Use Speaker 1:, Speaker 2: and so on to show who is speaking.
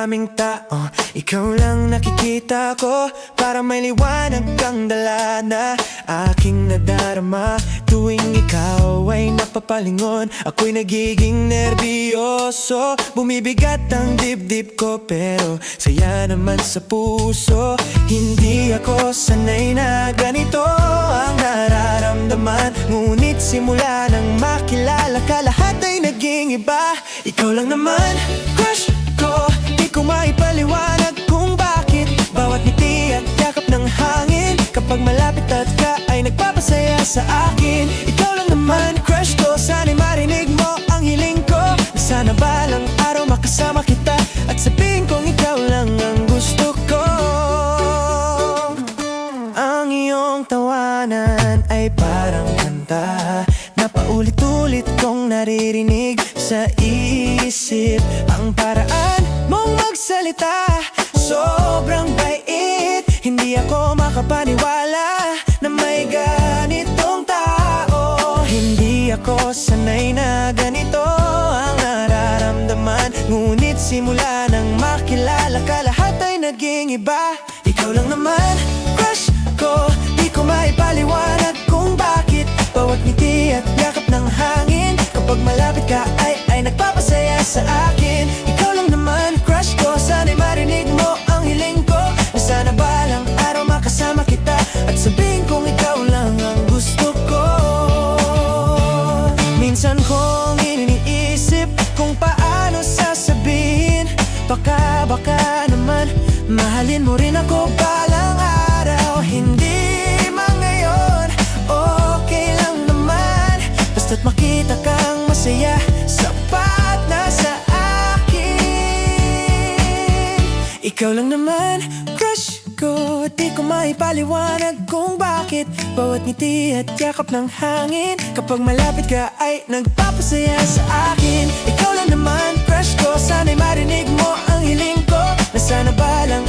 Speaker 1: maraming tao, ikaw lang nakikita ko. Para may liwanag kang dala na aking nadarama. Tuwing ikaw ay napapalingon, ako'y nagiging nerbiyoso. Bumibigat ang dibdib ko pero saya naman sa puso. Hindi ako sanay na ganito ang nararamdaman, ngunit simula nang makilala ka, lahat ay naging iba. Ikaw lang naman, crush ko, di ko maipaliwanag kung bakit. Bawat ngiti at yakap ng hangin, kapag malapit at ka ay nagpapasaya sa akin. Ikaw lang naman, crush ko, sana'y marinig mo ang hiling ko, na sana balang araw makasama kita at sabihin kong ikaw lang ang gusto ko. Ang iyong tawanan ay parang kanta na paulit-ulit kong naririnig sa isip. Ang paraan mong magsalita, sobrang bait. Hindi ako makapaniwala na may ganitong tao. Hindi ako sanay na ganito ang nararamdaman, ngunit simula nang makilala ka, lahat ay naging iba. Ikaw lang naman, crush ko, di ko maipaliwanag kung bakit. Bawat ngiti at yakap ng hangin, kapag malapit ka ay nagpapasaya sa akin. Ikaw lang naman, crush ko, sana'y marinig mo ang hiling ko, na sana balang araw makasama kita at sabihin kong ikaw lang ang gusto ko. Minsan kong iniisip kung paano sasabihin, baka naman mahalin mo rin ako balang araw. Hindi man ngayon, okay lang naman, basta't makita kang masaya, sapat na sa akin. Ikaw lang naman, crush ko, di ko maipaliwanag kung bakit. Bawat ngiti at yakap ng hangin, kapag malapit ka ay nagpapasaya sa akin. Ikaw lang naman, crush ko, sana'y marinig mo ang hiling ko, na sana balang